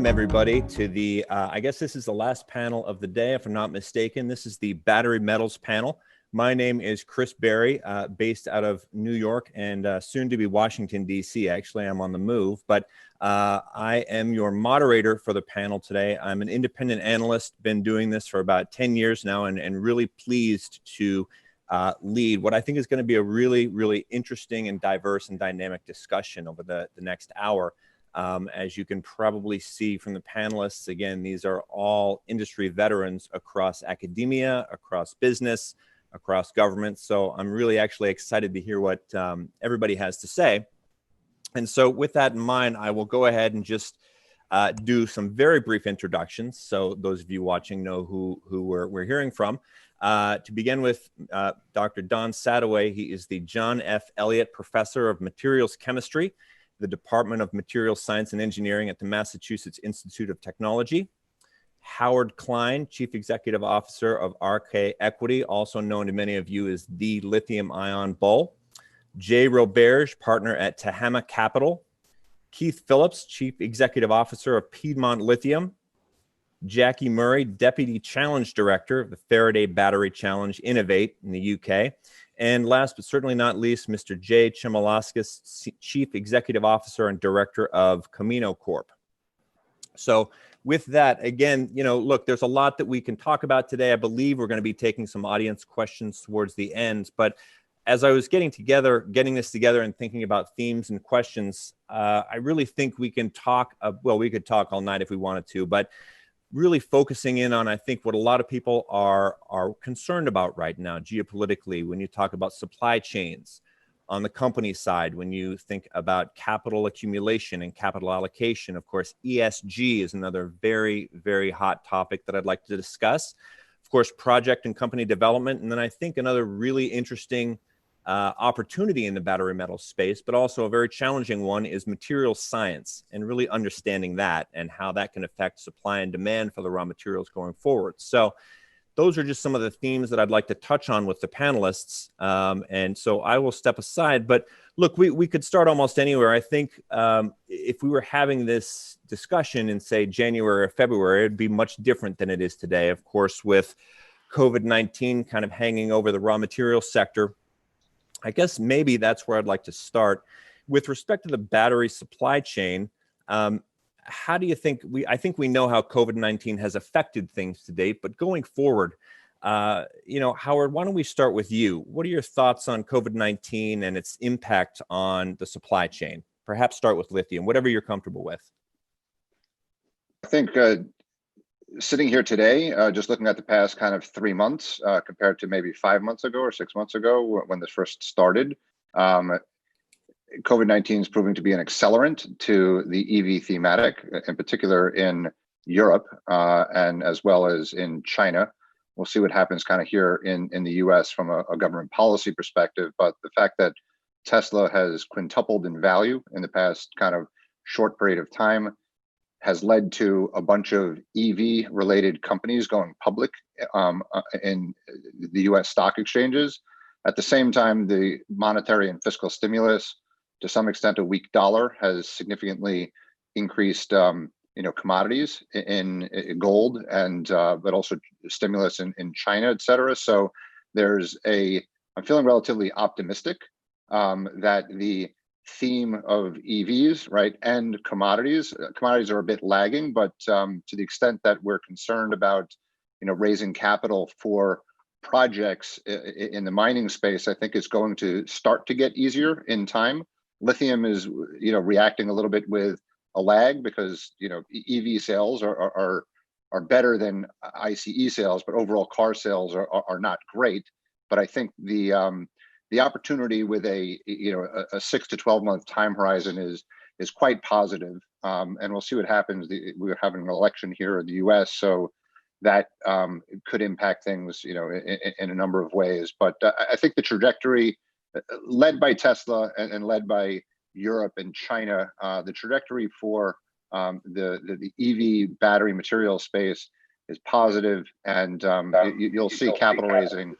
Welcome everybody to the, I guess this is the last panel of the day, if I'm not mistaken. This is the Battery Metals panel. My name is Chris Berry, based out of New York and soon to be Washington, D.C. Actually, I'm on the move, but I am your moderator for the panel today. I'm an independent analyst, been doing this for about 10 years now, and really pleased to lead what I think is going to be a really, really interesting and diverse and dynamic discussion over the next hour. As you can probably see from the panelists, again, these are all industry veterans across academia, across business, across government. So I'm really actually excited to hear what everybody has to say. And so with that in mind, I will go ahead and just do some very brief introductions, so those of you watching know who we're hearing from. To begin with, Dr. Don Sadoway. He is the John F. Elliott Professor of Materials Chemistry, the Department of Materials Science and Engineering at the Massachusetts Institute of Technology. Howard Klein, Chief Executive Officer of RK Equity, also known to many of you as the Lithium Ion Bull. Jay Roberge, partner at Tehama Capital. Keith Phillips, Chief Executive Officer of Piedmont Lithium. Jacqui Murray, Deputy Challenge Director of the Faraday Battery Challenge Innovate in the UK. And last but certainly not least, Mr. J. Chmelauskas, Chief Executive Officer and Director of Camino Corp. So with that, again, you know, look, there's a lot that we can talk about today. I believe we're going to be taking some audience questions towards the end. But as I was getting this together and thinking about themes and questions, I really think we can talk, well, we could talk all night if we wanted to, but really focusing in on, I think, what a lot of people are concerned about right now geopolitically when you talk about supply chains, on the company side, when you think about capital accumulation and capital allocation. Of course, ESG is another very, very hot topic that I'd like to discuss. Of course, project and company development. And then I think another really interesting opportunity in the battery metal space, but also a very challenging one, is material science, and really understanding that and how that can affect supply and demand for the raw materials going forward. So those are just some of the themes that I'd like to touch on with the panelists. And so I will step aside, but look, we could start almost anywhere. I think if we were having this discussion in, say, January or February, it'd be much different than it is today. Of course, with COVID-19 kind of hanging over the raw materials sector, I guess maybe that's where I'd like to start. With respect to the battery supply chain, how do you think, I think we know how COVID-19 has affected things to date, but going forward, you know, Howard, why don't we start with you? What are your thoughts on COVID-19 and its impact on the supply chain? Perhaps start with lithium, whatever you're comfortable with. I think sitting here today, just looking at the past kind of 3 months compared to maybe 5 months ago or 6 months ago when this first started, COVID-19 is proving to be an accelerant to the EV thematic, in particular in Europe and as well as in China. We'll see what happens kind of here in the US from a government policy perspective. But the fact that Tesla has quintupled in value in the past kind of short period of time has led to a bunch of EV related companies going public in the US stock exchanges. At the same time, the monetary and fiscal stimulus, to some extent a weak dollar, has significantly increased commodities in gold and but also stimulus in China, et cetera. So I'm feeling relatively optimistic that the theme of EVs, right, and commodities are a bit lagging, but to the extent that we're concerned about, raising capital for projects in the mining space, I think it's going to start to get easier in time. Lithium is, reacting a little bit with a lag because, EV sales are better than ICE sales, but overall car sales are not great. But I think the opportunity with a 6 to 12 month time horizon is quite positive, and we'll see what happens. We're having an election here in the U.S., so that could impact things, in a number of ways. But I think the trajectory, led by Tesla and led by Europe and China, the trajectory for the EV battery material space is positive, and you'll see capital raising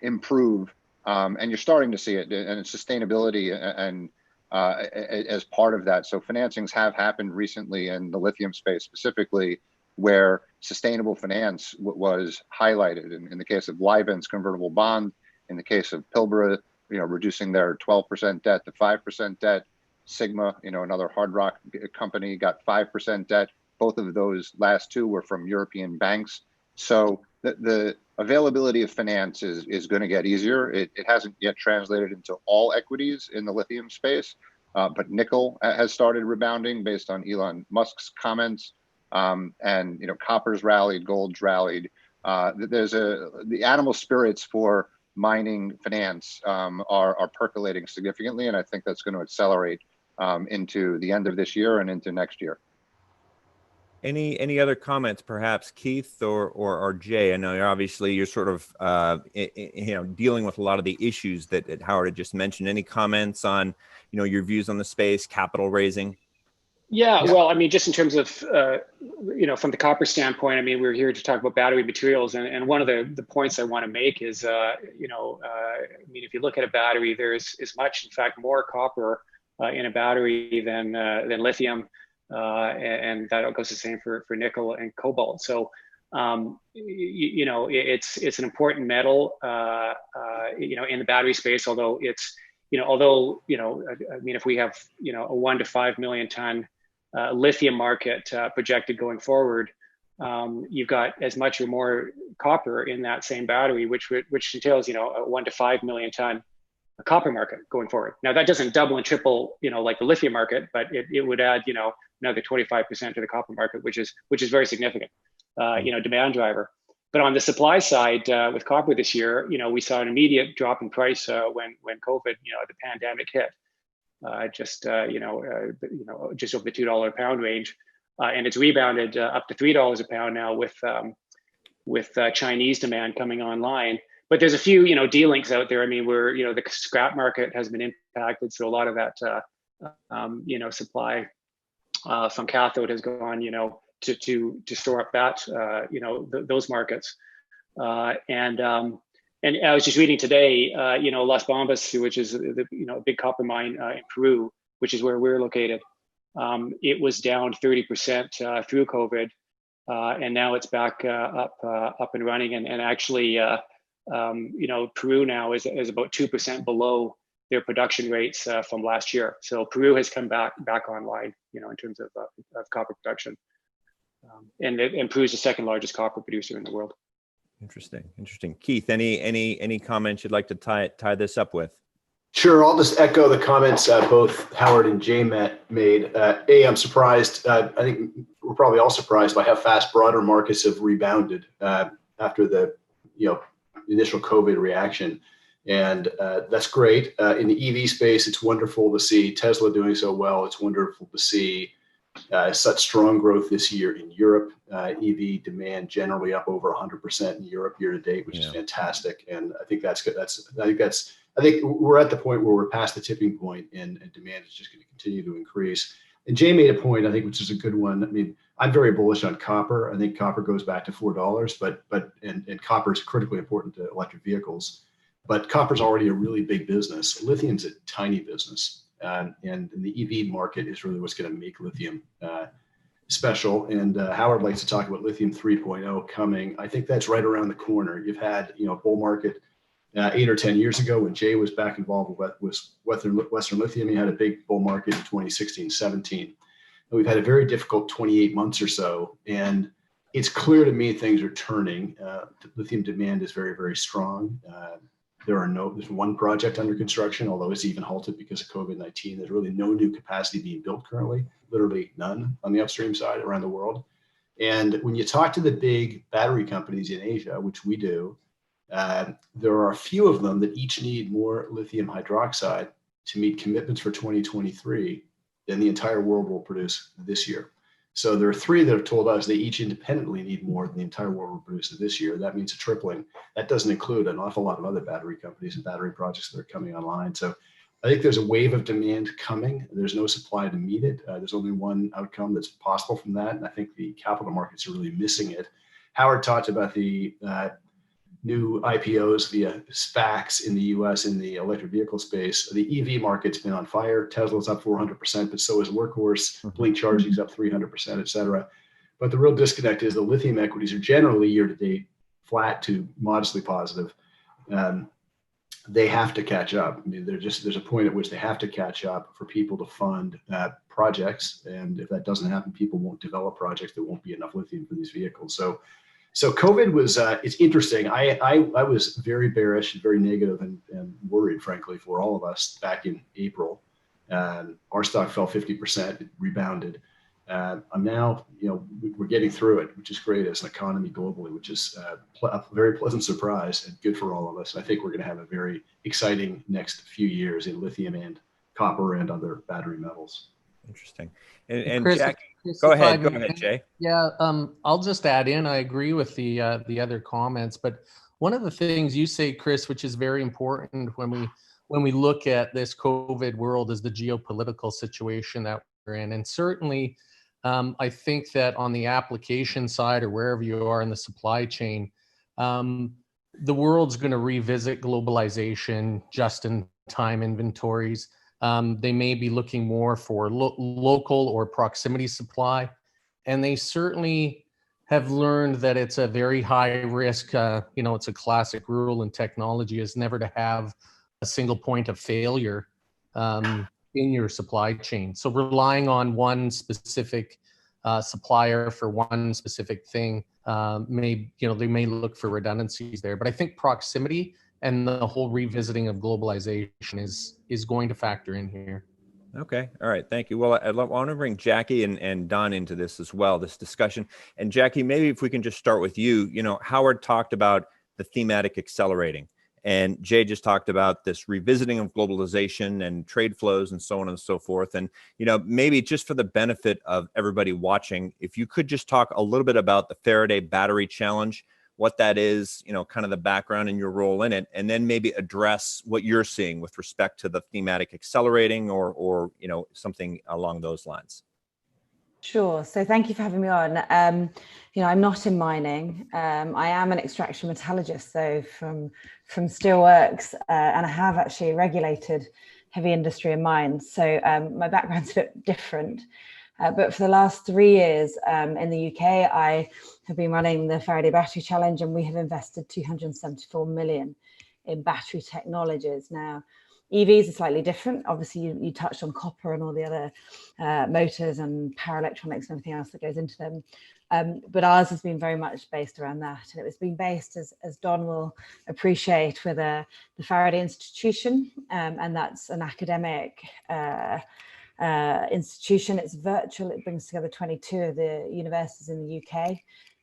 improve. And you're starting to see it, and sustainability and as part of that. So financings have happened recently in the lithium space specifically, where sustainable finance was highlighted. In the case of Livent's convertible bond, in the case of Pilbara, reducing their 12% debt to 5% debt. Sigma, another hard rock company, got 5% debt. Both of those last two were from European banks. So the availability of finance is going to get easier. It hasn't yet translated into all equities in the lithium space, but nickel has started rebounding based on Elon Musk's comments. And copper's rallied, gold's rallied. The animal spirits for mining finance are percolating significantly, and I think that's going to accelerate into the end of this year and into next year. Any other comments, perhaps Keith or Jay? I know you're sort of dealing with a lot of the issues that Howard had just mentioned. Any comments on your views on the space, capital raising? Yeah, well, I mean, just in terms of from the copper standpoint, I mean, we're here to talk about battery materials, and one of the points I want to make is I mean, if you look at a battery, there's as much, in fact, more copper in a battery than lithium. And that goes the same for nickel and cobalt. So, it's an important metal, in the battery space. Although it's, I mean, if we have, a 1 to 5 million ton lithium market projected going forward, you've got as much or more copper in that same battery, which entails, a 1 to 5 million ton copper market going forward. Now that doesn't double and triple, like the lithium market, but it would add, another 25% to the copper market, which is very significant, demand driver. But on the supply side, with copper this year, we saw an immediate drop in price when COVID, the pandemic hit, just over the $2 a pound range, and it's rebounded up to $3 a pound now with Chinese demand coming online. But there's a few, delinks out there. I mean, where the scrap market has been impacted, so a lot of that, supply from cathode has gone, to store up that, those markets. And I was just reading today, Las Bambas, which is a big copper mine in Peru, which is where we're located. It was down 30% through COVID, and now it's back up and running. And actually, Peru now is about 2% below their production rates from last year. So Peru has come back online, in terms of copper production. And Peru is the second largest copper producer in the world. Interesting. Keith, any comments you'd like to tie this up with? Sure, I'll just echo the comments both Howard and Jay made. I'm surprised. I think we're probably all surprised by how fast broader markets have rebounded after the initial COVID reaction, and that's great. In the EV space, it's wonderful to see Tesla doing so well. It's wonderful to see such strong growth this year in Europe. EV demand generally up over 100% in Europe year to date, which is fantastic. And I think that's good. I think we're at the point where we're past the tipping point, and demand is just going to continue to increase. And Jay made a point, I think, which is a good one. I mean, I'm very bullish on copper. I think copper goes back to $4, but copper is critically important to electric vehicles. But copper's already a really big business. Lithium's a tiny business. And the EV market is really what's going to make lithium special. And Howard likes to talk about lithium 3.0 coming. I think that's right around the corner. You've had a bull market 8 or 10 years ago when Jay was back involved with Western Lithium. He had a big bull market in 2016, 17. And we've had a very difficult 28 months or so. And it's clear to me things are turning. Lithium demand is very, very strong. There's one project under construction, although it's even halted because of COVID-19. There's really no new capacity being built currently, literally none on the upstream side around the world. And when you talk to the big battery companies in Asia, which we do, there are a few of them that each need more lithium hydroxide to meet commitments for 2023 than the entire world will produce this year. So there are 3 that have told us they each independently need more than the entire world will produce this year. That means a tripling. That doesn't include an awful lot of other battery companies and battery projects that are coming online. So I think there's a wave of demand coming. There's no supply to meet it. There's only one outcome that's possible from that. And I think the capital markets are really missing it. Howard talked about the new IPOs via SPACs in the US in the electric vehicle space. The EV market's been on fire. Tesla's up 400%, but so is Workhorse. Blink Charging's up 300%, et cetera. But the real disconnect is the lithium equities are generally year to date flat to modestly positive. They have to catch up. I mean, there's a point at which they have to catch up for people to fund projects. And if that doesn't happen, people won't develop projects. There won't be enough lithium for these vehicles. So COVID was, it's interesting. I was very bearish and very negative and worried, frankly, for all of us back in April. Our stock fell 50%, it rebounded. I'm now, we're getting through it, which is great as an economy globally, which is a very pleasant surprise and good for all of us. And I think we're going to have a very exciting next few years in lithium and copper and other battery metals. Interesting. And Chris, Jacqui, Chris, go ahead, Jay. Yeah, I'll just add in. I agree with the other comments, but one of the things you say, Chris, which is very important when we look at this COVID world, is the geopolitical situation that we're in, and certainly. I think that on the application side or wherever you are in the supply chain, the world's going to revisit globalization, just-in-time inventories. They may be looking more for local or proximity supply, and they certainly have learned that it's a very high risk. It's a classic rule in technology is never to have a single point of failure. In your supply chain. So relying on one specific supplier for one specific thing they may look for redundancies there. But I think proximity and the whole revisiting of globalization is going to factor in here. Okay. All right. Thank you. Well, I want to bring Jacqui and Don into this as well, this discussion. And Jacqui, maybe if we can just start with you. Howard talked about the thematic accelerating. And Jay just talked about this revisiting of globalization and trade flows and so on and so forth. And, maybe just for the benefit of everybody watching, if you could just talk a little bit about the Faraday Battery Challenge, what that is, kind of the background and your role in it, and then maybe address what you're seeing with respect to the thematic accelerating or something along those lines. Sure. So thank you for having me on. I'm not in mining. I am an extraction metallurgist, though, from steelworks, and I have actually regulated heavy industry and mines. So my background's a bit different. But for the last 3 years in the UK, I have been running the Faraday Battery Challenge, and we have invested 274 million in battery technologies. Now, EVs are slightly different. Obviously, you touched on copper and all the other motors and power electronics and everything else that goes into them. But ours has been very much based around that. And it was being based, as Don will appreciate, with the Faraday Institution. And that's an academic institution. It's virtual. It brings together 22 of the universities in the UK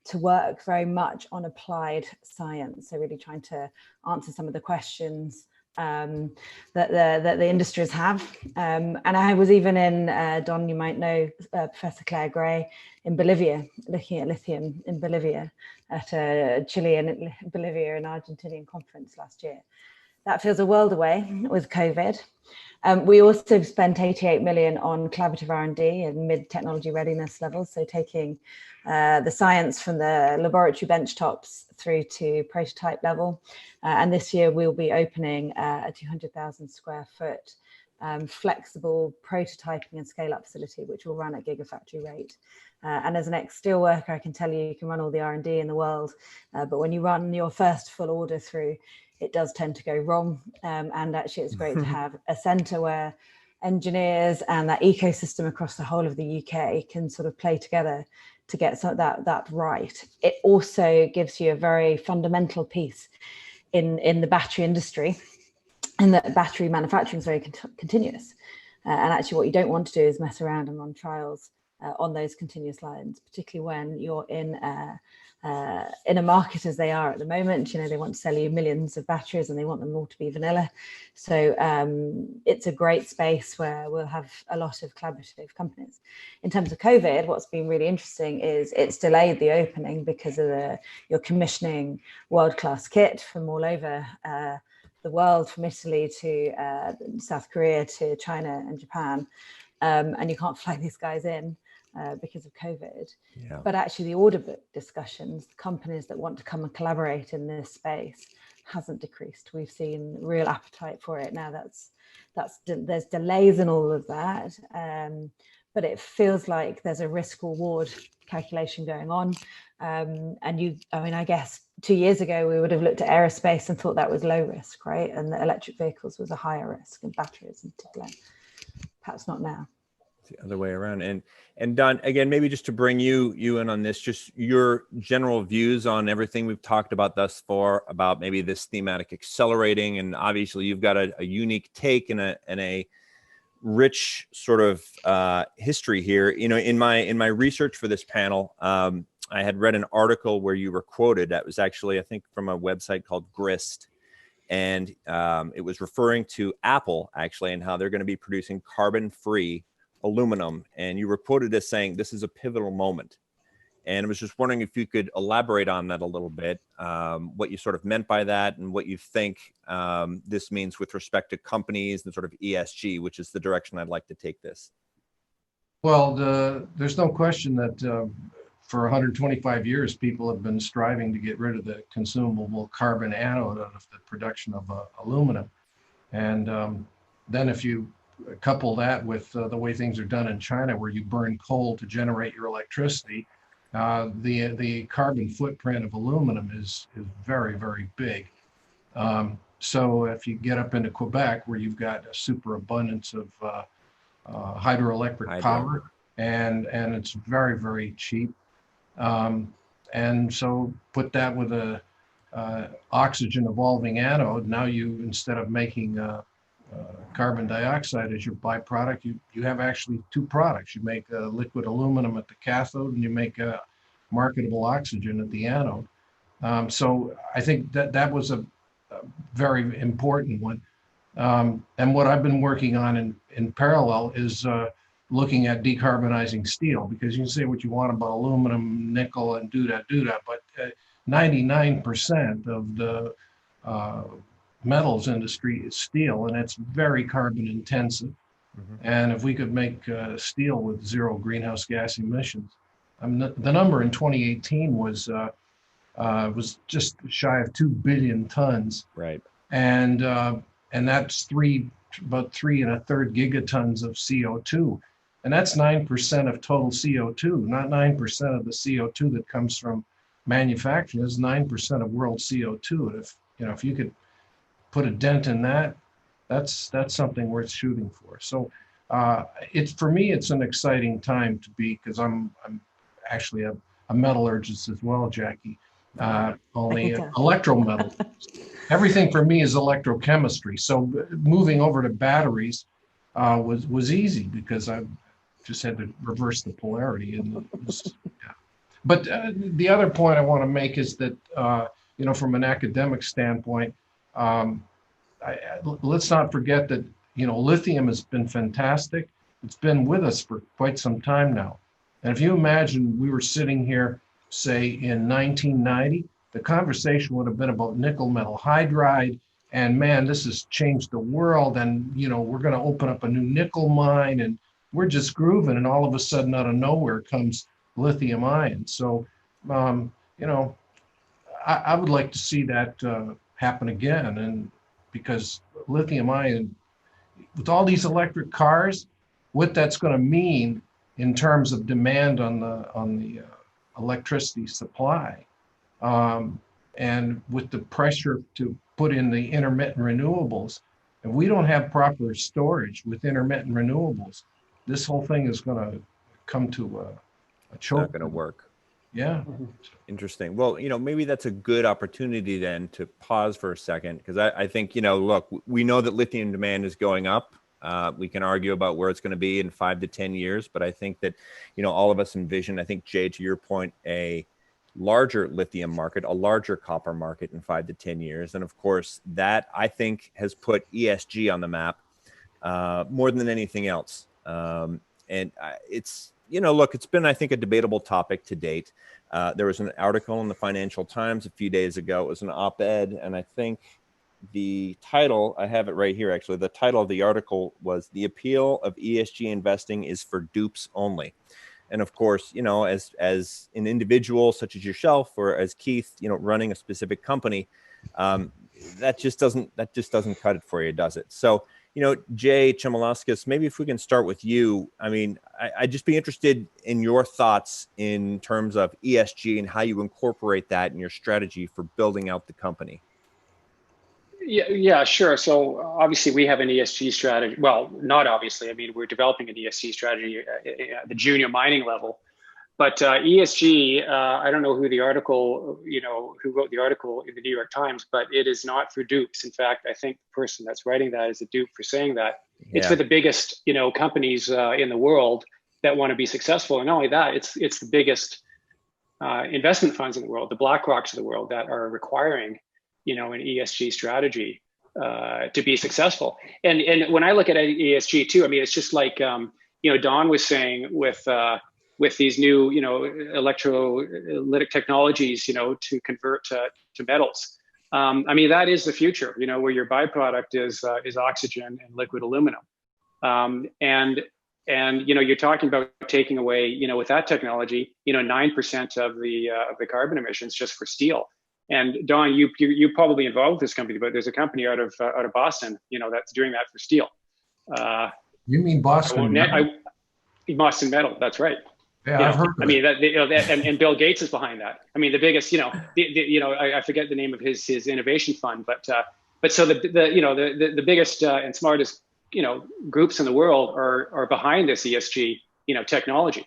to work very much on applied science. So really trying to answer some of the questions that the industries have. And I was even in, Don, you might know Professor Claire Gray in Bolivia, looking at lithium in Bolivia at a Chilean, Bolivia and Argentinian conference last year. That feels a world away with COVID. We also spent 88 million on collaborative R&D and mid-technology readiness levels, so taking the science from the laboratory benchtops through to prototype level. And this year we'll be opening a 200,000 square foot flexible prototyping and scale-up facility, which will run at gigafactory rate. And as an ex-steel worker, I can tell you can run all the R&D in the world, but when you run your first full order through, it does tend to go wrong. And actually it's great to have a centre where engineers and that ecosystem across the whole of the UK can sort of play together to get some of that right. It also gives you a very fundamental piece in the battery industry, and that battery manufacturing is very continuous. And actually what you don't want to do is mess around and run trials on those continuous lines, particularly when you're in a market as they are at the moment. They want to sell you millions of batteries and they want them all to be vanilla. So it's a great space where we'll have a lot of collaborative companies. In terms of COVID, what's been really interesting is it's delayed the opening because of you're commissioning world-class kit from all over the world, from Italy to South Korea to China and Japan, and you can't fly these guys in. because of COVID. Yeah. But actually the order book discussions, companies that want to come and collaborate in this space hasn't decreased. We've seen real appetite for it now. There's delays in all of that. But it feels like there's a risk reward calculation going on. I guess 2 years ago, we would have looked at aerospace and thought that was low risk, right? And the electric vehicles was a higher risk, and batteries in particular. Perhaps not now. It's the other way around. And Don, again, maybe just to bring you in on this, just your general views on everything we've talked about thus far about maybe this thematic accelerating. And obviously you've got a unique take and a rich sort of history here. You know, in my research for this panel, I had read an article where you were quoted. That was actually, I think, from a website called Grist. And it was referring to Apple, actually, and how they're going to be producing carbon-free aluminum. And you were quoted as saying, this is a pivotal moment. And I was just wondering if you could elaborate on that a little bit, what you sort of meant by that and what you think this means with respect to companies and sort of ESG, which is the direction I'd like to take this. Well, there's no question that for 125 years, people have been striving to get rid of the consumable carbon anode out of the production of aluminum. And then if you couple that with the way things are done in China, where you burn coal to generate your electricity, the carbon footprint of aluminum is very, very big. So if you get up into Quebec, where you've got a superabundance of hydroelectric power, and it's very, very cheap. And so put that with a oxygen evolving anode. Now you, instead of making carbon dioxide as your byproduct, you have actually two products. You make liquid aluminum at the cathode, and you make marketable oxygen at the anode. So I think that was a very important one. And what I've been working on in parallel is looking at decarbonizing steel, because you can say what you want about aluminum, nickel, and do that, but 99% of the metals industry is steel, and it's very carbon intensive. Mm-hmm. And if we could make steel with zero greenhouse gas emissions, the number in 2018 was just shy of 2 billion tons. Right. And that's about 3.33 gigatons of CO2. And that's 9% of total CO2, not 9% of the CO2 that comes from manufacturing. It's 9% of world CO2. And if you could put a dent in that, that's something worth shooting for. So for me, it's an exciting time to be, because I'm actually a metallurgist as well, Jacqui. Only electrometal. Everything for me is electrochemistry. So moving over to batteries was easy, because I just had to reverse the polarity. And But the other point I want to make is that from an academic standpoint, let's not forget that lithium has been fantastic. It's been with us for quite some time now. And if you imagine we were sitting here, say, in 1990, the conversation would have been about nickel metal hydride, and man, this has changed the world, and we're going to open up a new nickel mine, and we're just grooving, and all of a sudden, out of nowhere comes lithium ion. So, I would like to see that happen again, and because lithium ion, with all these electric cars, what that's going to mean in terms of demand on the electricity supply. And with the pressure to put in the intermittent renewables, if we don't have proper storage with intermittent renewables, this whole thing is going to come to a choke. Not going to work. Yeah. Interesting. Well, maybe that's a good opportunity then to pause for a second, because I think, look, we know that lithium demand is going up. We can argue about where it's going to be in 5 to 10 years, but I think that, all of us envision, I think, Jay, to your point, a larger lithium market, a larger copper market in 5 to 10 years. And of course, that I think has put ESG on the map more than anything else. And it's, look, it's been, I think, a debatable topic to date. There was an article in the Financial Times a few days ago. It was an op-ed, and I think the title, I have it right here, actually. The title of the article was "The Appeal of ESG Investing is for Dupes Only." And of course, you know, as an individual such as yourself or as Keith, you know, running a specific company, that just doesn't cut it for you, does it? So, you know, Jay Chmelauskas, maybe if we can start with you. I mean, I'd just be interested in your thoughts in terms of ESG and how you incorporate that in your strategy for building out the company. Yeah, sure. So obviously we have an ESG strategy. Well, not obviously. I mean, we're developing an ESG strategy at the junior mining level. But ESG, I don't know who the article, you know, who wrote the article in the New York Times, but it is not for dupes. In fact, I think the person that's writing that is a dupe for saying that. Yeah. It's for the biggest, you know, companies in the world that want to be successful. And not only that, it's the biggest investment funds in the world, the BlackRocks of the world, that are requiring, you know, an ESG strategy to be successful. And when I look at ESG too, I mean, it's just like, you know, Don was saying with these new, you know, electrolytic technologies, you know, to convert to metals. I mean, that is the future, you know, where your byproduct is oxygen and liquid aluminum. And you know, you're talking about taking away, you know, with that technology, you know, 9% of the carbon emissions just for steel. And Don, you're probably involved with this company, but there's a company out of Boston, you know, that's doing that for steel. You mean Boston? Boston Metal, that's right. Yeah, you I've know, heard. I mean, and Bill Gates is behind that. I mean, the biggest, you know, you know, I forget the name of his innovation fund, but so the you know, the biggest and smartest, you know, groups in the world are behind this ESG, you know, technology.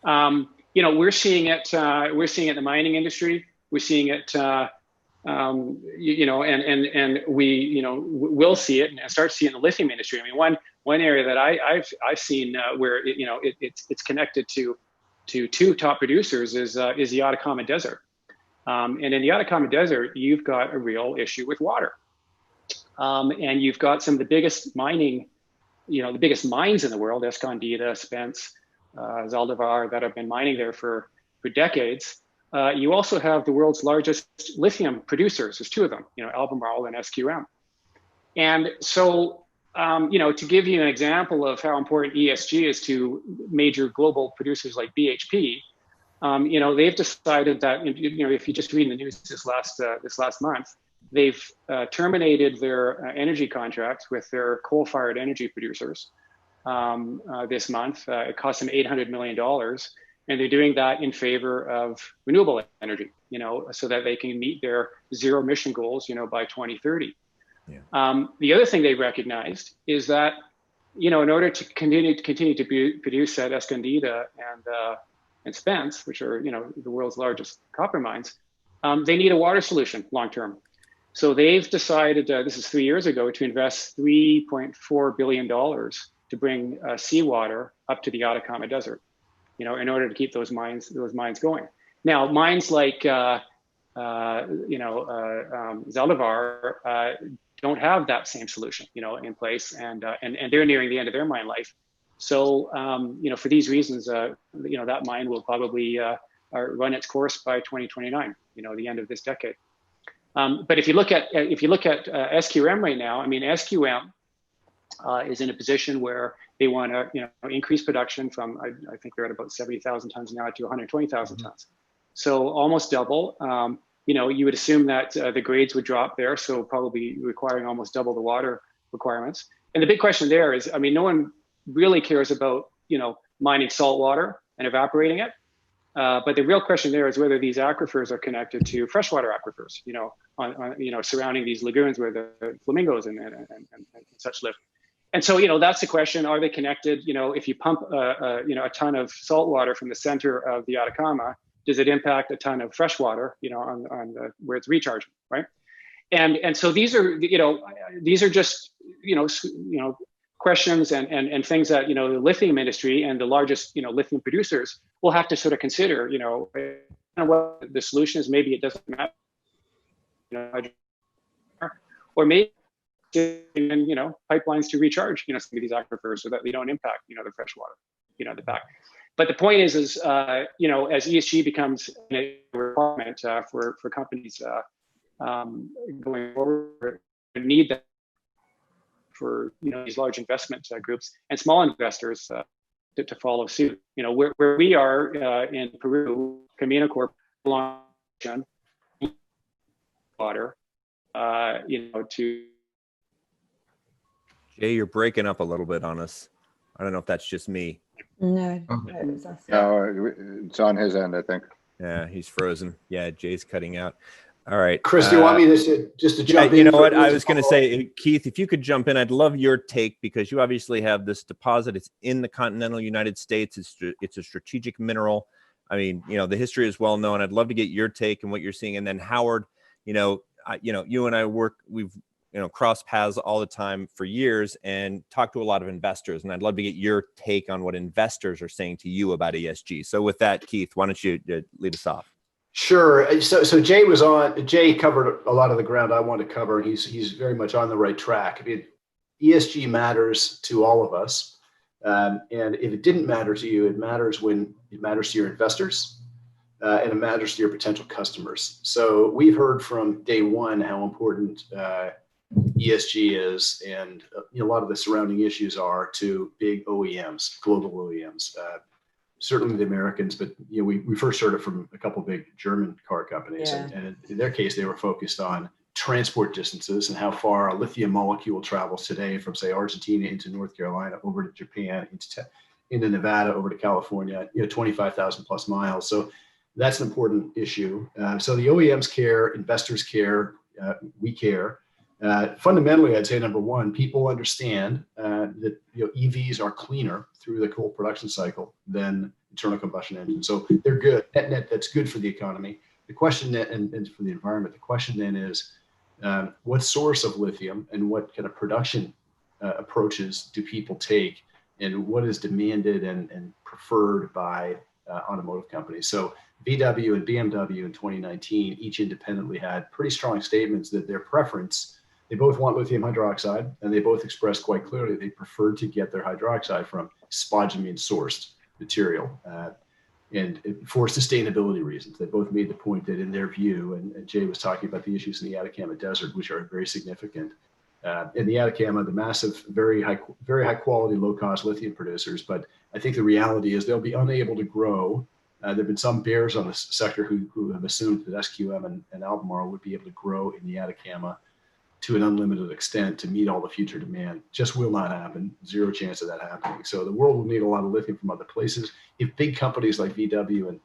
You know, we're seeing it in the mining industry. We're seeing it, you know, and we, you know, will see it and start seeing the lithium industry. I mean, one area that I've seen where you know it's connected to two top producers is the Atacama Desert, and in the Atacama Desert you've got a real issue with water, and you've got some of the biggest mining, you know, the biggest mines in the world, Escondida, Spence, Zaldivar, that have been mining there for decades. You also have the world's largest lithium producers. There's two of them, you know, Albemarle and SQM. And so, you know, to give you an example of how important ESG is to major global producers like BHP, you know, they've decided that, you know, if you just read in the news this last month, they've terminated their energy contracts with their coal-fired energy producers this month. It cost them $800 million. And they're doing that in favor of renewable energy, you know, so that they can meet their zero emission goals, you know, by 2030. Yeah. The other thing they recognized is that, you know, in order to continue to produce at Escondida and Spence, which are, you know, the world's largest copper mines, they need a water solution long term. So they've decided, this is 3 years ago, to invest $3.4 billion to bring seawater up to the Atacama Desert, you know, in order to keep those mines going. Now, mines like, you know, Zaldivar don't have that same solution, you know, in place, and they're nearing the end of their mine life. So, you know, for these reasons, you know, that mine will probably run its course by 2029, you know, the end of this decade. But if you look at SQM right now, I mean, SQM is in a position where they want to, you know, increase production from, I think they're at about 70,000 tons now to 120,000 tons. So almost double. You know, you would assume that the grades would drop there, so probably requiring almost double the water requirements. And the big question there is, I mean, no one really cares about, you know, mining salt water and evaporating it. But the real question there is whether these aquifers are connected to freshwater aquifers, you know, on you know, surrounding these lagoons where the flamingos and such live. And so, you know, that's the question: are they connected? You know, if you pump you know, a ton of salt water from the center of the Atacama, does it impact a ton of fresh water, you know, on the where it's recharging, right? And so these are, you know, these are just, you know, questions and things that, you know, the lithium industry and the largest, you know, lithium producers will have to sort of consider, you know, what the solution is. Maybe it doesn't matter, you know, or maybe, you know, pipelines to recharge, you know, some of these aquifers so that they don't impact, you know, the fresh water, you know, the back. But the point is you know, as ESG becomes a requirement for companies going forward, we need that for, you know, these large investment groups and small investors to follow suit. You know, where we are in Peru, Camino Corp water, you know, to. Jay, you're breaking up a little bit on us. I don't know if that's just me. No, Okay. no, it's us. No, it's on his end, I think. Yeah, he's frozen. Yeah, Jay's cutting out. All right. Chris, do you want me to just to jump in? You know for what? a I was going to follow-up? say, Keith, if you could jump in, I'd love your take, because you obviously have this deposit. It's in the continental United States. It's a strategic mineral. I mean, you know, the history is well known. I'd love to get your take and what you're seeing. And then Howard, you know, you and I we've crossed paths all the time for years and talked to a lot of investors. And I'd love to get your take on what investors are saying to you about ESG. So with that, Keith, why don't you lead us off? Sure. So Jay was on. Jay covered a lot of the ground I want to cover. He's very much on the right track. I mean, ESG matters to all of us, and if it didn't matter to you, it matters when it matters to your investors, and it matters to your potential customers. So we've heard from day one how important ESG is, and a lot of the surrounding issues are to big OEMs, global OEMs. Certainly the Americans, but we first heard it from a couple of big German car companies, Yeah. and in their case, they were focused on transport distances and how far a lithium molecule travels today from, say, Argentina into North Carolina, over to Japan, into Nevada, over to California, 25,000 plus miles. So that's an important issue. So the OEMs care, investors care, we care. Fundamentally, I'd say number one, people understand that EVs are cleaner through the whole production cycle than internal combustion engines. So they're good. Net, that's good for the economy. The question and for the environment, the question then is, what source of lithium and what kind of production approaches do people take, and what is demanded and preferred by automotive companies? So VW and BMW in 2019 each independently had pretty strong statements that their preference. They both want lithium hydroxide, and they both expressed quite clearly they prefer to get their hydroxide from spodumene sourced material, and for sustainability reasons. They both made the point that in their view, and Jay was talking about the issues in the Atacama Desert, which are very significant. In the Atacama, the massive, very high quality, low cost lithium producers, but I think the reality is they'll be unable to grow. There have been some bears on this sector who have assumed that SQM and Albemarle would be able to grow in the Atacama to an unlimited extent to meet all the future demand. Just will not happen. Zero chance of that happening. So the world will need a lot of lithium from other places. If big companies like VW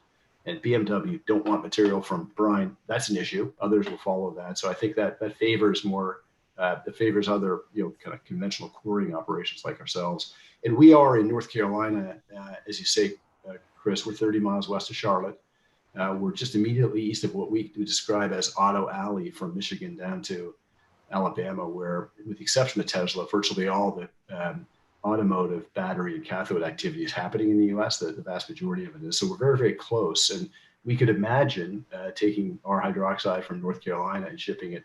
and BMW don't want material from brine, that's an issue. Others will follow that. So I think that favors more, that favors other kind of conventional quarrying operations like ourselves. And we are in North Carolina, as you say, Chris. We're 30 miles west of Charlotte. We're just immediately east of what we describe as Auto Alley from Michigan down to Alabama, where, with the exception of Tesla, virtually all the automotive, battery, and cathode activity is happening in the U.S. The vast majority of it is. So we're very, very close. And we could imagine taking our hydroxide from North Carolina and shipping it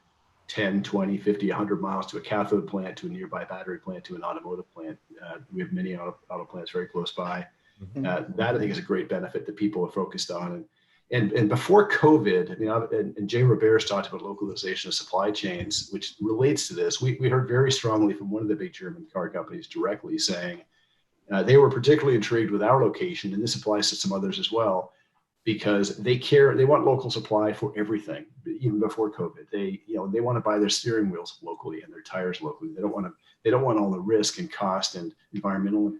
10, 20, 50, 100 miles to a cathode plant, to a nearby battery plant, to an automotive plant. We have many auto plants very close by. That, I think, is a great benefit that people are focused on. And before COVID, and Jay Roberge talked about localization of supply chains, which relates to this. We heard very strongly from one of the big German car companies directly saying they were particularly intrigued with our location, and this applies to some others as well, because they want local supply for everything. Even before COVID, they want to buy their steering wheels locally and their tires locally. They don't want all the risk and cost and environmental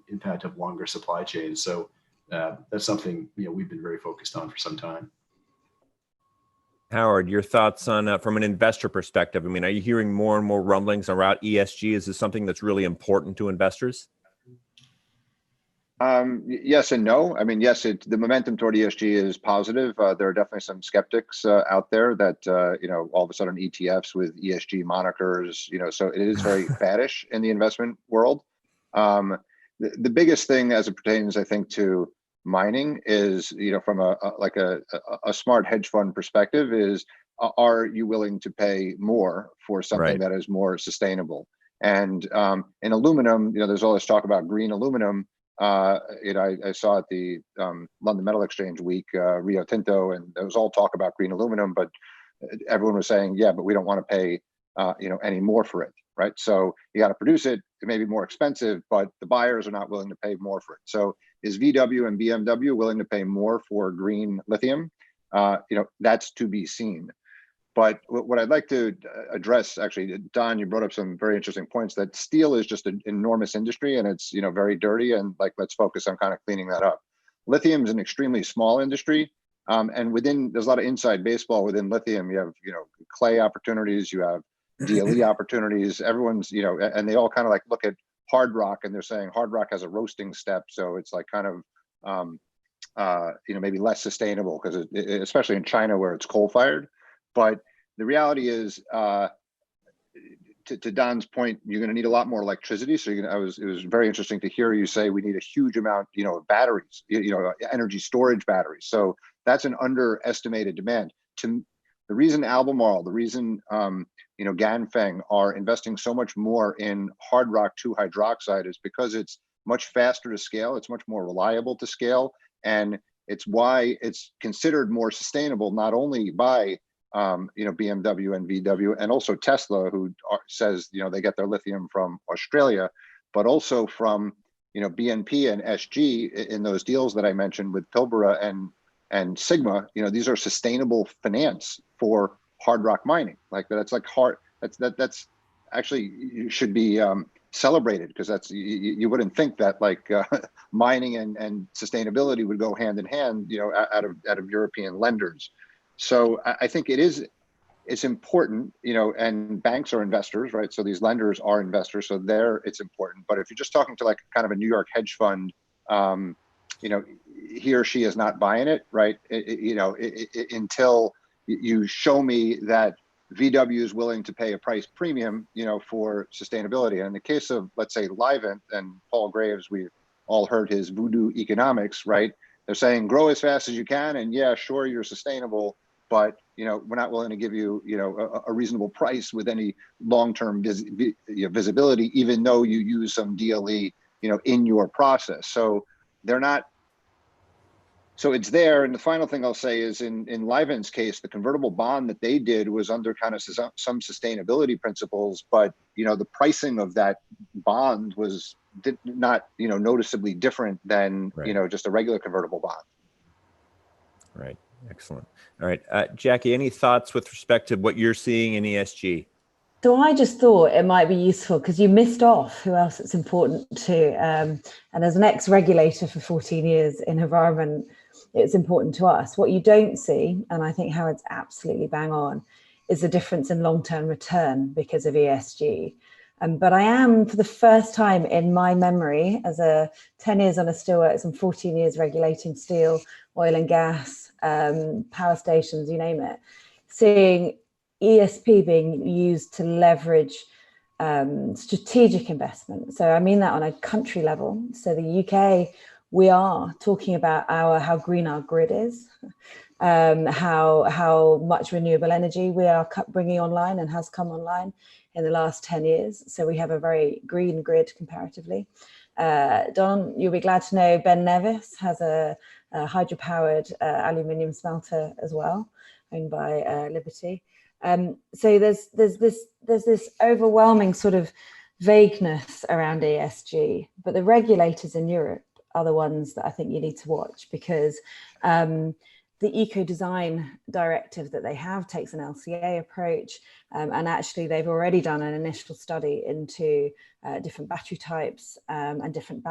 impact of longer supply chains. So that's something we've been very focused on for some time. Howard, your thoughts on from an investor perspective? I mean, are you hearing more and more rumblings around ESG? Is this something that's really important to investors? Yes and no. I mean, yes, the momentum toward ESG is positive. There are definitely some skeptics out there that all of a sudden ETFs with ESG monikers. So it is very faddish in the investment world. The biggest thing as it pertains, I think, to mining is, from a smart hedge fund perspective, is are you willing to pay more for something that is more sustainable? And in aluminum, there's all this talk about green aluminum. I saw at the London Metal Exchange week, Rio Tinto, and there was all talk about green aluminum, but everyone was saying, yeah, but we don't want to pay any more for it. right? So you got to produce it. It may be more expensive, but the buyers are not willing to pay more for it. So is VW and BMW willing to pay more for green lithium? That's to be seen. But what I'd like to address, actually, Don, you brought up some very interesting points, that steel is just an enormous industry, and it's very dirty, and let's focus on kind of cleaning that up. Lithium is an extremely small industry, and there's a lot of inside baseball within lithium. You have clay opportunities, you have DLE opportunities. Everyone's and they all kind of look at hard rock, and they're saying hard rock has a roasting step, so it's kind of maybe less sustainable because especially in China where it's coal fired. But the reality is, to Don's point, you're going to need a lot more electricity. So it was very interesting to hear you say we need a huge amount, of batteries, energy storage batteries. So that's an underestimated demand. The reason Albemarle, the reason Ganfeng are investing so much more in hard rock 2 hydroxide is because it's much faster to scale. It's much more reliable to scale, and it's why it's considered more sustainable, not only by BMW and VW, and also Tesla, who says they get their lithium from Australia, but also from BNP and SG in those deals that I mentioned with Pilbara and Sigma. These are sustainable finance for hard rock mining. That's actually you should be celebrated, because that's you wouldn't think that mining and sustainability would go hand in hand out of European lenders. So I think it's important, and banks are investors, right? So these lenders are investors, so it's important. But if you're just talking to kind of a New York hedge fund, he or she is not buying it, right? Until you show me that VW is willing to pay a price premium, for sustainability. And in the case of, let's say, Livent and Paul Graves, we've all heard his voodoo economics, right? They're saying grow as fast as you can, and yeah, sure, you're sustainable, but we're not willing to give you a reasonable price with any long-term visibility, even though you use some DLE in your process. So they're not. So it's there. And the final thing I'll say is in Livent's case, the convertible bond that they did was under kind of some sustainability principles, but the pricing of that bond was not noticeably different than just a regular convertible bond. Right. Excellent. All right, Jacqui, any thoughts with respect to what you're seeing in ESG? So I just thought it might be useful because you missed off who else it's important to. And as an ex-regulator for 14 years in environment, it's important to us. What you don't see, and I think Howard's absolutely bang on, is the difference in long-term return because of ESG. But I am, for the first time in my memory, as 10 years on a steelworks and 14 years regulating steel, oil and gas, power stations, you name it, seeing ESP being used to leverage strategic investment. So I mean that on a country level. So the UK, we are talking about how green our grid is, how much renewable energy we are bringing online and has come online in the last 10 years. So we have a very green grid comparatively. Don, you'll be glad to know Ben Nevis has a hydropowered aluminium smelter as well, owned by Liberty. So there's this overwhelming sort of vagueness around ESG, but the regulators in Europe are the ones that I think you need to watch, because the eco-design directive that they have takes an LCA approach, and actually they've already done an initial study into different battery types and different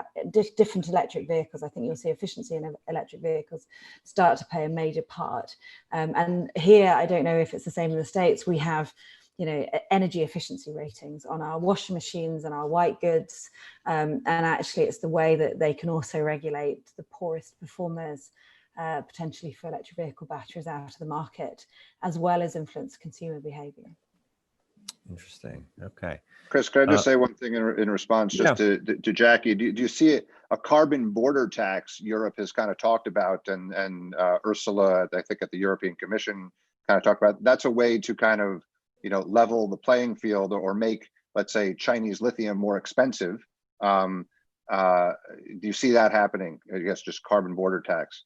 electric vehicles. I think you'll see efficiency in electric vehicles start to play a major part. And here, I don't know if it's the same in the States, we have energy efficiency ratings on our washing machines and our white goods. And actually it's the way that they can also regulate the poorest performers potentially for electric vehicle batteries out of the market, as well as influence consumer behavior. Interesting. Okay. Chris, can I just say one thing in response just to Jacqui? Do you see a carbon border tax Europe has kind of talked about, and Ursula, I think at the European Commission, kind of talked about? That's a way to kind of level the playing field, or make, let's say, Chinese lithium more expensive. Do you see that happening? I guess just carbon border tax.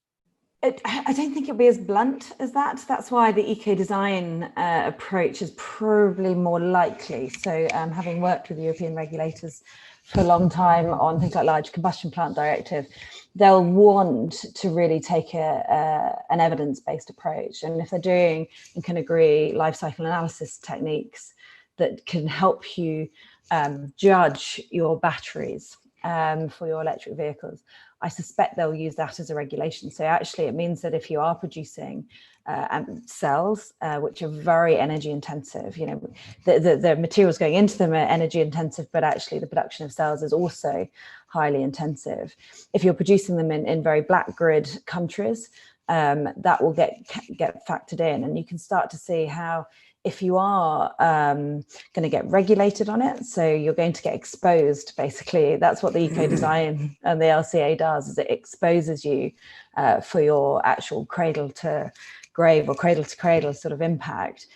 I don't think it'll be as blunt as that. That's why the eco-design approach is probably more likely. So having worked with European regulators for a long time on things like large combustion plant directive, they'll want to really take an evidence-based approach. And if they're doing and can agree life cycle analysis techniques that can help you judge your batteries for your electric vehicles, I suspect they'll use that as a regulation. So actually it means that if you are producing cells, which are very energy intensive, you know, the materials going into them are energy intensive, but actually the production of cells is also highly intensive. If you're producing them in very black grid countries, that will get factored in, and you can start to see how, if you are going to get regulated on it, so you're going to get exposed, basically. That's what the eco-design and the LCA does, is it exposes you for your actual cradle to grave or cradle to cradle sort of impact.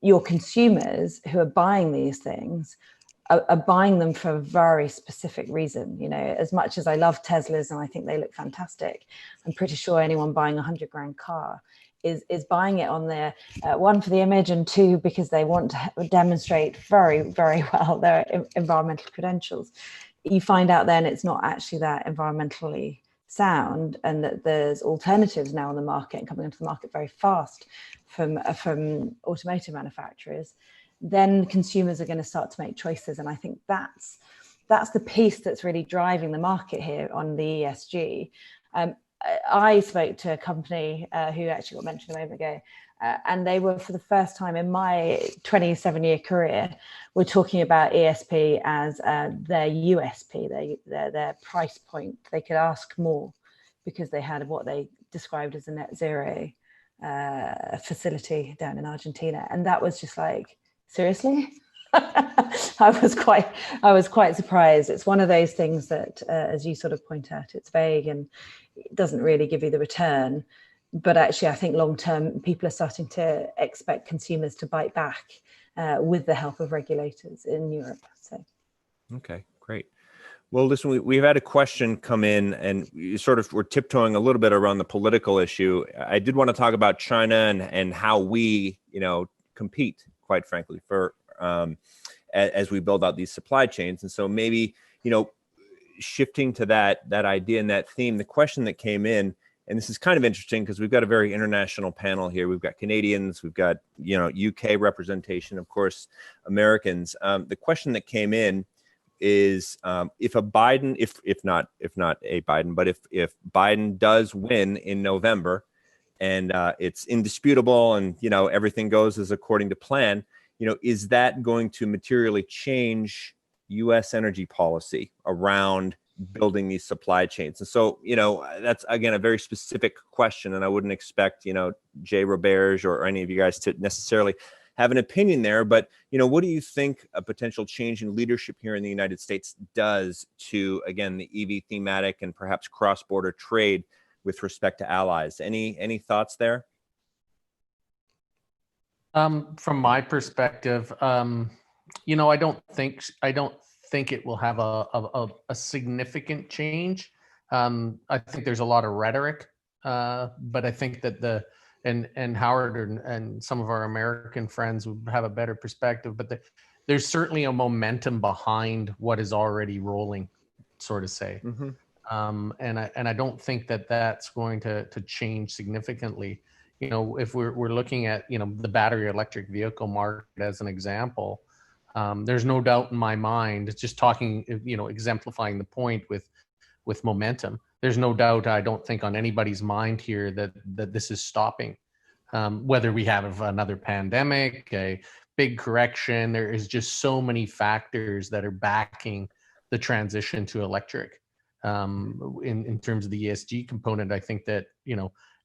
Your consumers who are buying these things are buying them for a very specific reason. You know, as much as I love Teslas and I think they look fantastic, I'm pretty sure anyone buying a $100,000 car is buying it on their one, for the image, and two, because they want to demonstrate very, very well their environmental credentials. You find out then it's not actually that environmentally sound, and that there's alternatives now on the market and coming into the market very fast from automotive manufacturers. Then consumers are going to start to make choices, and I think that's the piece that's really driving the market here on the ESG. I spoke to a company who actually got mentioned a moment ago, and they were, for the first time in my 27-year career, we're talking about ESP as their USP, their price point. They could ask more because they had what they described as a net zero facility down in Argentina, and that was just like, seriously? I was quite surprised. It's one of those things that, as you sort of point out, it's vague and it doesn't really give you the return. But actually, I think long term, people are starting to expect consumers to bite back with the help of regulators in Europe. So, okay, great. Well, listen, we've had a question come in, and you sort of were tiptoeing a little bit around the political issue. I did want to talk about China and how we, compete, quite frankly, for as we build out these supply chains. And so maybe, shifting to that idea and that theme, the question that came in, and this is kind of interesting because we've got a very international panel here. We've got Canadians, we've got, UK representation, of course, Americans. The question that came in is if a Biden, if not a Biden, but if Biden does win in November and it's indisputable and, everything goes as according to plan, is that going to materially change U.S. energy policy around building these supply chains? And so, that's, again, a very specific question, and I wouldn't expect, Jay Roberge or any of you guys to necessarily have an opinion there. But, what do you think a potential change in leadership here in the United States does to, again, the EV thematic and perhaps cross-border trade with respect to allies? Any thoughts there? From my perspective, I don't think it will have a significant change. I think there's a lot of rhetoric, but I think that and Howard and some of our American friends would have a better perspective. But there's certainly a momentum behind what is already rolling, sort of say. Mm-hmm. And I don't think that that's going to change significantly. If we're looking at, the battery electric vehicle market as an example, there's no doubt in my mind, it's just talking, exemplifying the point with momentum. There's no doubt, I don't think, on anybody's mind here that this is stopping. Whether we have another pandemic, a big correction, there is just so many factors that are backing the transition to electric. In terms of the ESG component, I think that,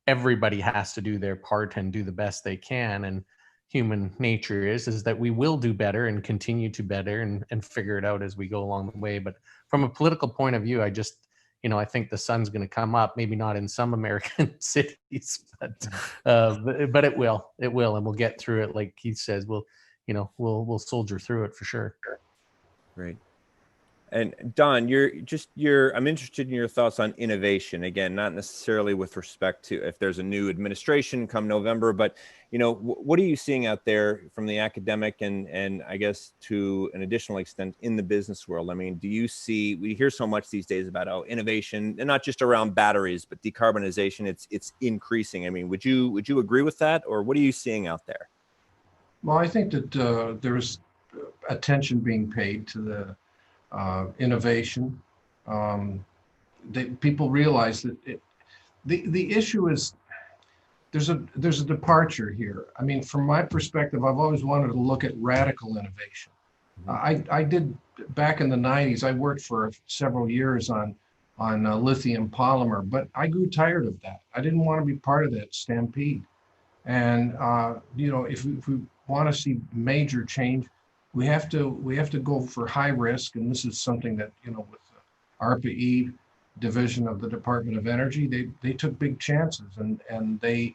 everybody has to do their part and do the best they can. And human nature is that we will do better and continue to better and figure it out as we go along the way. But from a political point of view, I just, I think the sun's going to come up, maybe not in some American cities, but it will, and we'll get through it. Like Keith says, we'll soldier through it for sure. Great. And Don, I'm interested in your thoughts on innovation. Again, not necessarily with respect to if there's a new administration come November, but what are you seeing out there from the academic and I guess to an additional extent in the business world? I mean, we hear so much these days about innovation, and not just around batteries, but decarbonization. It's increasing. I mean, would you agree with that, or what are you seeing out there? Well, I think that there's attention being paid to the innovation. People realize that the issue is there's a departure here. I mean, from my perspective, I've always wanted to look at radical innovation. I did back in the 90s. I worked for several years on lithium polymer, but I grew tired of that. I didn't want to be part of that stampede. And if we want to see major change, we have to go for high risk, and this is something that with the ARPA-E division of the Department of Energy, they took big chances, and they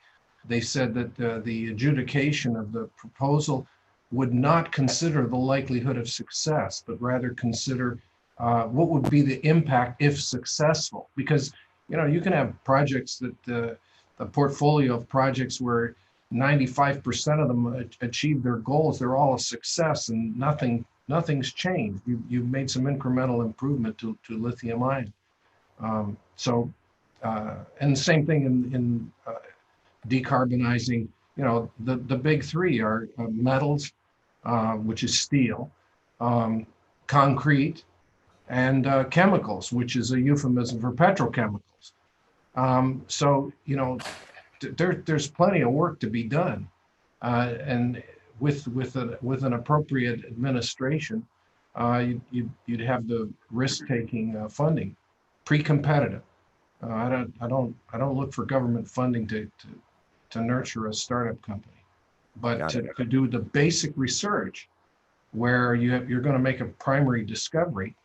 said that the adjudication of the proposal would not consider the likelihood of success, but rather consider what would be the impact if successful. Because you can have projects that a portfolio of projects where 95% of them achieve their goals. They're all a success, and nothing's changed. You've made some incremental improvement to lithium ion. And the same thing in decarbonizing. The big three are metals, which is steel, concrete, and chemicals, which is a euphemism for petrochemicals. There's plenty of work to be done, and with an appropriate administration, you'd have the risk-taking funding, pre-competitive. I don't look for government funding to nurture a startup company, but to do the basic research where you're going to make a primary discovery.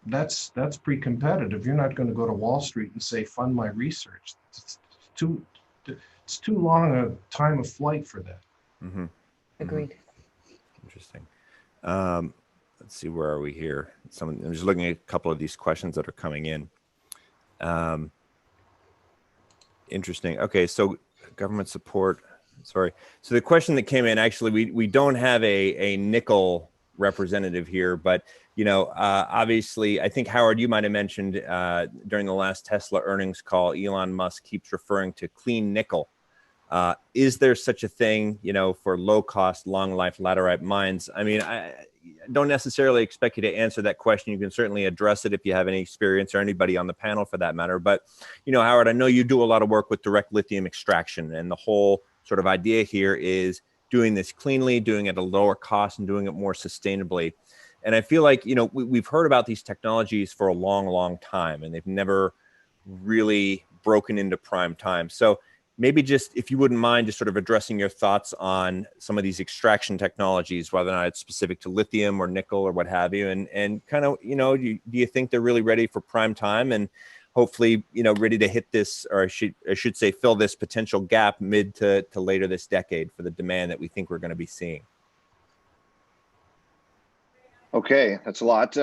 That's pre-competitive. You're not going to go to Wall Street and say fund my research. It's too long a time of flight for that. Mm-hmm. Agreed. Interesting. Let's see, where are we here? I'm just looking at a couple of these questions that are coming in. Interesting. Okay, so government support. Sorry. So the question that came in, actually, we don't have a nickel representative here, but obviously, I think Howard, you might have mentioned during the last Tesla earnings call, Elon Musk keeps referring to clean nickel. Is there such a thing, for low cost, long life laterite mines? I mean, I don't necessarily expect you to answer that question. You can certainly address it if you have any experience, or anybody on the panel for that matter. But, Howard, I know you do a lot of work with direct lithium extraction, and the whole sort of idea here is doing this cleanly, doing it at a lower cost, and doing it more sustainably. And I feel like, we've heard about these technologies for a long, long time, and they've never really broken into prime time. So maybe just, if you wouldn't mind, just sort of addressing your thoughts on some of these extraction technologies, whether or not it's specific to lithium or nickel or what have you, and kind of, do you think they're really ready for prime time, and hopefully, ready to hit this, or I should say, fill this potential gap mid to later this decade for the demand that we think we're going to be seeing? Okay, that's a lot.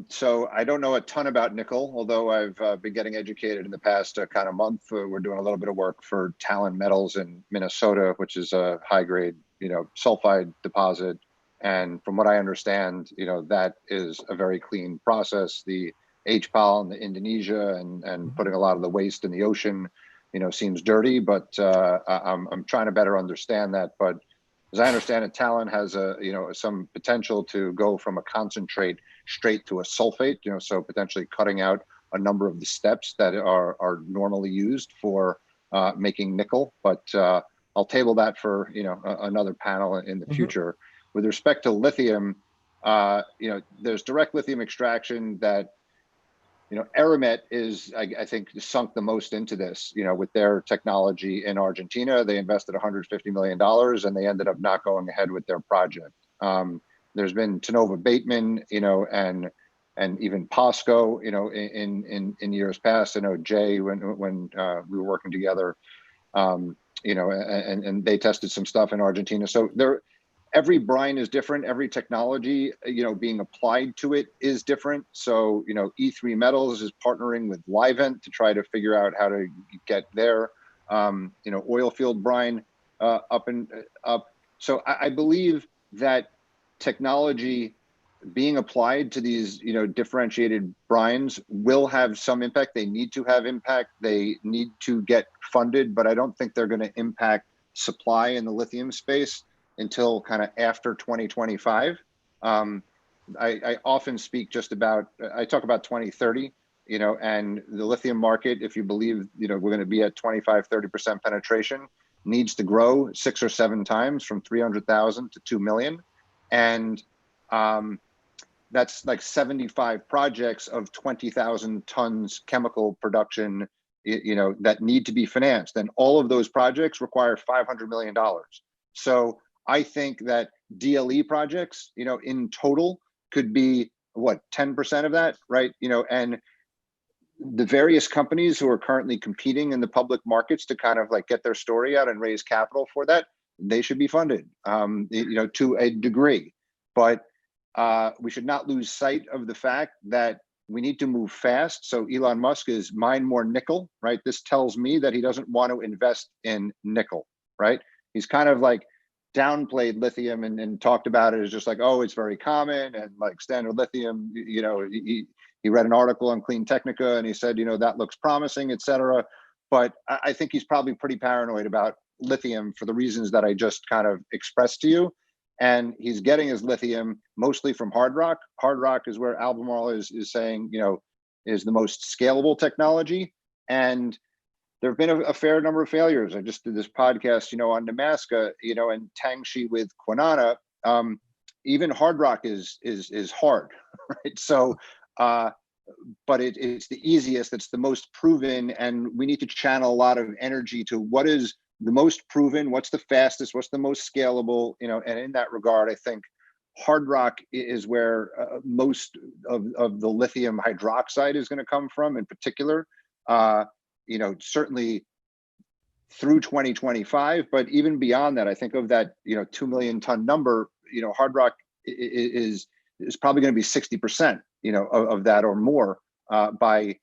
So I don't know a ton about nickel, although I've been getting educated in the past kind of month. We're doing a little bit of work for Talon Metals in Minnesota, which is a high-grade, sulfide deposit. And from what I understand, that is a very clean process. The HPAL in the Indonesia and putting a lot of the waste in the ocean, seems dirty, but I'm trying to better understand that. But as I understand it, Talon has some potential to go from a concentrate straight to a sulfate, so potentially cutting out a number of the steps that are normally used for making nickel. But I'll table that for another panel in the future. With respect to lithium, there's direct lithium extraction that Eramet is, I think, sunk the most into this, with their technology in Argentina. They invested $150 million and they ended up not going ahead with their project. There's been Tenova Bateman, and even POSCO, in years past. I know Jay, when we were working together, and they tested some stuff in Argentina. So every brine is different. Every technology, being applied to it is different. So, E3 Metals is partnering with Livent to try to figure out how to get their, oil field brine up and up. So I believe that technology being applied to these, differentiated brines will have some impact. They need to have impact. They need to get funded, but I don't think they're going to impact supply in the lithium space until kind of after 2025. I often speak I talk about 2030, and the lithium market, if you believe, we're going to be at 25-30% penetration, needs to grow 6 or 7 times from 300,000 to 2 million. And that's like 75 projects of 20,000 tons chemical production, that need to be financed. And all of those projects require $500 million. So I think that DLE projects, in total could be 10% of that, right? And the various companies who are currently competing in the public markets to kind of like get their story out and raise capital for that, they should be funded, to a degree. But we should not lose sight of the fact that we need to move fast. So Elon Musk is mine more nickel, right? This tells me that he doesn't want to invest in nickel, right? He's kind of like downplayed lithium and talked about it as just like, oh, it's very common and like Standard Lithium, he read an article on Clean Technica and he said, that looks promising, et cetera. But I think he's probably pretty paranoid about lithium for the reasons that I just kind of expressed to you. And he's getting his lithium mostly from hard rock. Hard rock is where Albemarle is saying, is the most scalable technology. And there have been a fair number of failures. I just did this podcast, on Nemaska, and Tangshi with Kwinana. Even hard rock is hard, right? So, but it's the easiest, it's the most proven, and we need to channel a lot of energy to what is the most proven, what's the fastest, what's the most scalable, and in that regard, I think hard rock is where most of the lithium hydroxide is going to come from in particular, certainly through 2025, but even beyond that, I think of that, 2 million ton number, hard rock is probably going to be 60%, of that or more by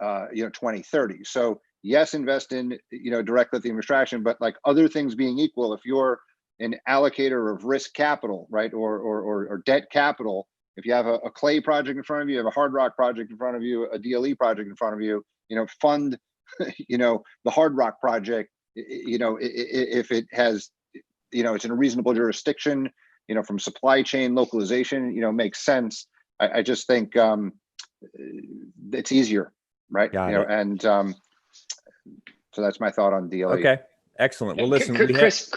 2030. So yes, invest in, direct lithium extraction, but like other things being equal, if you're an allocator of risk capital, right, or debt capital, if you have a clay project in front of you, you have a hard rock project in front of you, a DLE project in front of you, fund, the hard rock project, if it has, it's in a reasonable jurisdiction, from supply chain localization, makes sense. I just think it's easier, right? Got it. And so that's my thought on DLE. Okay, excellent. Well, listen, Chris,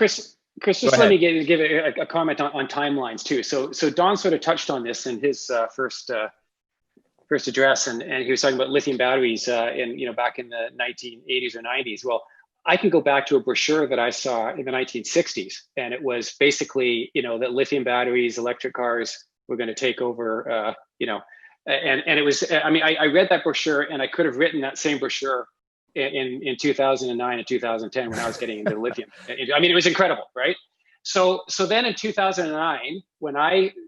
just let me give a comment on timelines too. So Don sort of touched on this in his first address, and he was talking about lithium batteries back in the 1980s or 90s. Well, I can go back to a brochure that I saw in the 1960s, and it was basically that lithium batteries, electric cars were going to take over. And it was. I read that brochure, and I could have written that same brochure in 2009 and 2010 when I was getting into lithium. It was incredible, right? So then in 2009,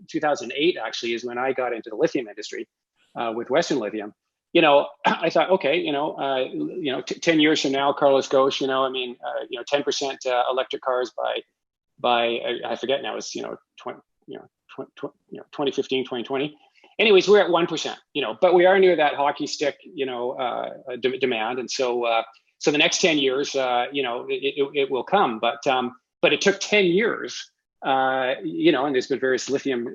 2008 actually is when I got into the lithium industry with Western Lithium. I thought, okay, 10 years from now, Carlos Ghosh, 10% electric cars by I forget now, it's 2015, 2020. Anyways, we're at 1%, but we are near that hockey stick, demand, and so the next 10 years, it will come, but it took 10 years, and there's been various lithium,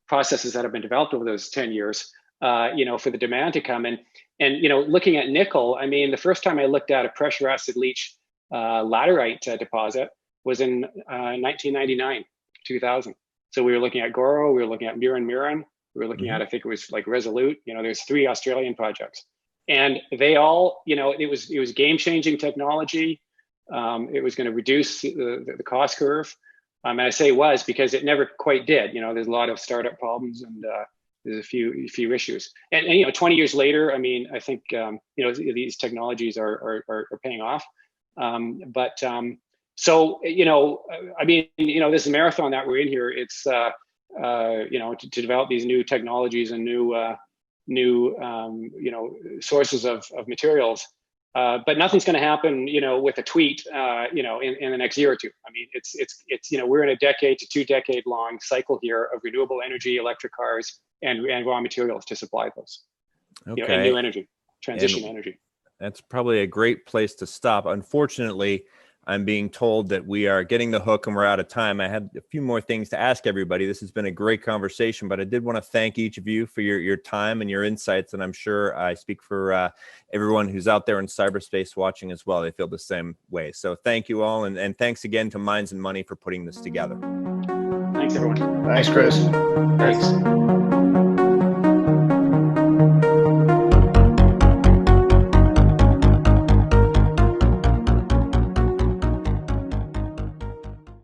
processes that have been developed over those 10 years, for the demand to come. And looking at nickel, the first time I looked at a pressure acid leach laterite deposit was in 1999, 2000. So we were looking at Goro, we were looking at Mirren, we were looking at, I think it was like Resolute, there's 3 Australian projects. And they all, it was game-changing technology. It was going to reduce the cost curve. And I say was because it never quite did. There's a lot of startup problems and there's a few issues. And 20 years later, I think these technologies are paying off. But So, I mean, this marathon that we're in here, it's, to develop these new technologies and new sources of materials. But nothing's going to happen, with a tweet, in the next year or two. I mean, it's we're in a decade to 2 decade long cycle here of renewable energy, electric cars, and raw materials to supply those. Okay. And new energy, transition energy. That's probably a great place to stop. Unfortunately, I'm being told that we are getting the hook and we're out of time. I had a few more things to ask everybody. This has been a great conversation, but I did want to thank each of you for your time and your insights. And I'm sure I speak for everyone who's out there in cyberspace watching as well. They feel the same way. So thank you all. And thanks again to Minds and Money for putting this together. Thanks, everyone. Thanks, Chris. Thanks.